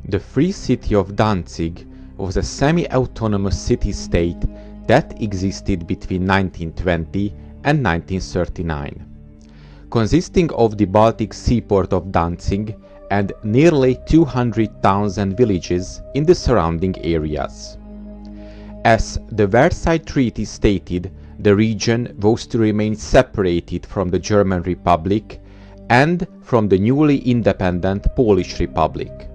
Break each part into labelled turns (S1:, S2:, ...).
S1: The Free City of Danzig was a semi-autonomous city-state that existed between 1920 and 1939, consisting of the Baltic seaport of Danzig and nearly 200,000 villages in the surrounding areas. As the Versailles Treaty stated, the region was to remain separated from the German Republic and from the newly independent Polish Republic.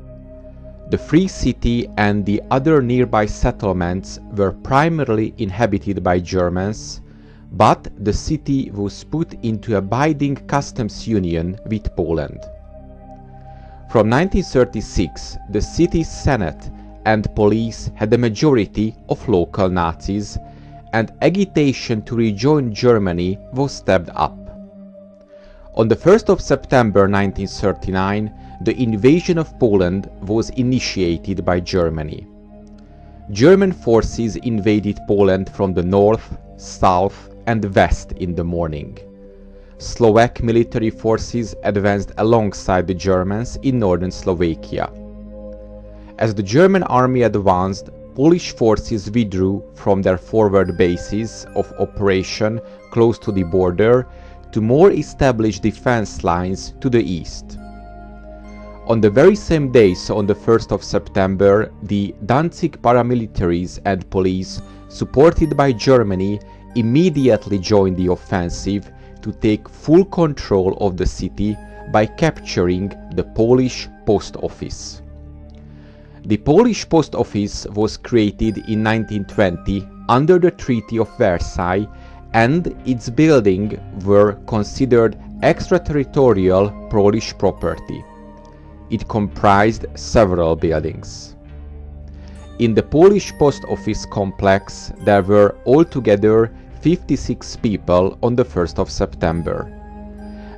S1: The Free City and the other nearby settlements were primarily inhabited by Germans, but the city was put into a binding customs union with Poland. From 1936, the city's Senate and police had a majority of local Nazis, and agitation to rejoin Germany was stepped up. On the 1st of September 1939, the invasion of Poland was initiated by Germany. German forces invaded Poland from the north, south, and west in the morning. Slovak military forces advanced alongside the Germans in northern Slovakia. As the German army advanced, Polish forces withdrew from their forward bases of operation close to the border to more established defense lines to the east. On the very same day, so on the 1st of September, the Danzig paramilitaries and police, supported by Germany, immediately joined the offensive to take full control of the city by capturing the Polish post office. The Polish post office was created in 1920 under the Treaty of Versailles, and its buildings were considered extraterritorial Polish property. It comprised several buildings. In the Polish post office complex, there were altogether 56 people on the 1st of September.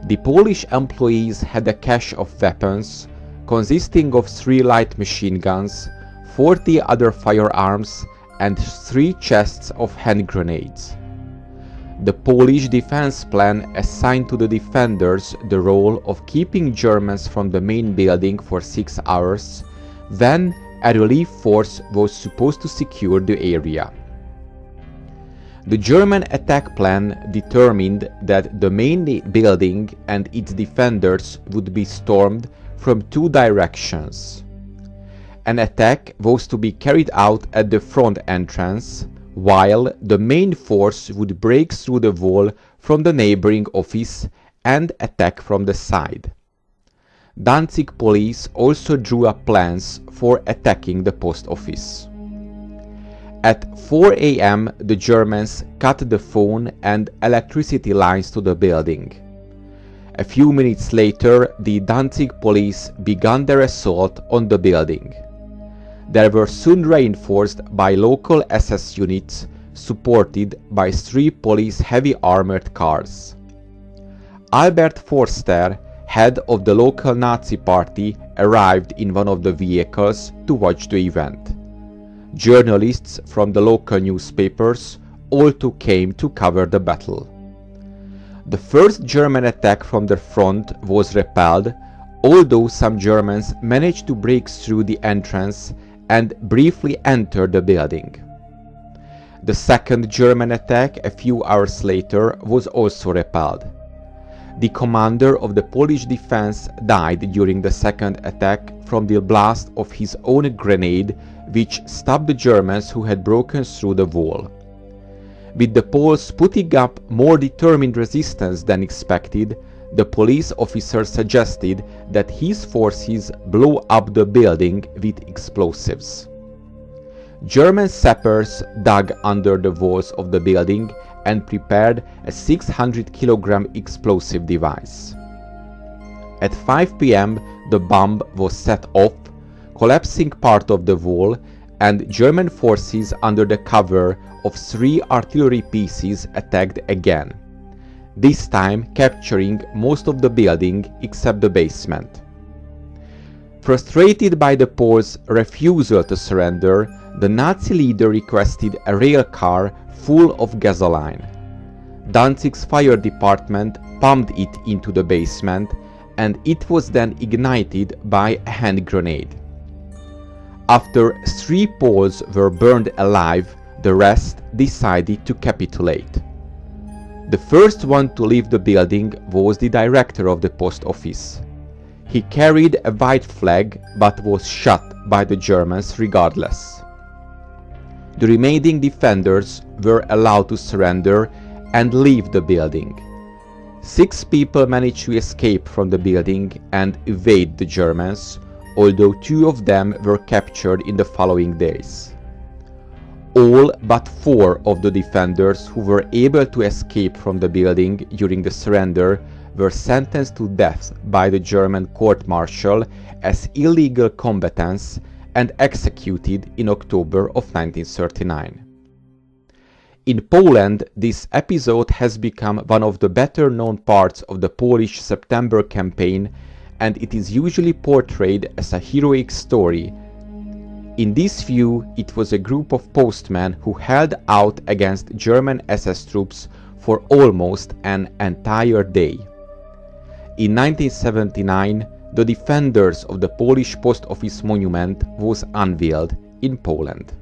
S1: The Polish employees had a cache of weapons consisting of 3 light machine guns, 40 other firearms, and 3 chests of hand grenades. The Polish defense plan assigned to the defenders the role of keeping Germans from the main building for 6 hours, then a relief force was supposed to secure the area. The German attack plan determined that the main building and its defenders would be stormed from 2 directions. An attack was to be carried out at the front entrance, while the main force would break through the wall from the neighboring office and attack from the side. Danzig police also drew up plans for attacking the post office. At 4 a.m. the Germans cut the phone and electricity lines to the building. A few minutes later, the Danzig police began their assault on the building. They were soon reinforced by local SS units, supported by 3 police heavy armored cars. Albert Forster, head of the local Nazi party, arrived in one of the vehicles to watch the event. Journalists from the local newspapers also came to cover the battle. The first German attack from the front was repelled, although some Germans managed to break through the entrance and briefly enter the building. The second German attack a few hours later was also repelled. The commander of the Polish defense died during the second attack from the blast of his own grenade, which stopped the Germans who had broken through the wall. With the Poles putting up more determined resistance than expected, the police officer suggested that his forces blow up the building with explosives. German sappers dug under the walls of the building and prepared a 600-kilogram explosive device. At 5 p.m. the bomb was set off, collapsing part of the wall, and German forces under the cover of 3 artillery pieces attacked again, this time capturing most of the building except the basement. Frustrated by the Poles' refusal to surrender, the Nazi leader requested a rail car full of gasoline. Danzig's fire department pumped it into the basement, and it was then ignited by a hand grenade. After 3 Poles were burned alive, the rest decided to capitulate. The first one to leave the building was the director of the post office. He carried a white flag but was shot by the Germans regardless. The remaining defenders were allowed to surrender and leave the building. 6 people managed to escape from the building and evade the Germans, although 2 of them were captured in the following days. All but 4 of the defenders who were able to escape from the building during the surrender were sentenced to death by the German court-martial as illegal combatants and executed in October of 1939. In Poland, this episode has become one of the better-known parts of the Polish September campaign, and it is usually portrayed as a heroic story. In this view, it was a group of postmen who held out against German SS troops for almost an entire day. In 1979, the defenders of the Polish post office monument was unveiled in Poland.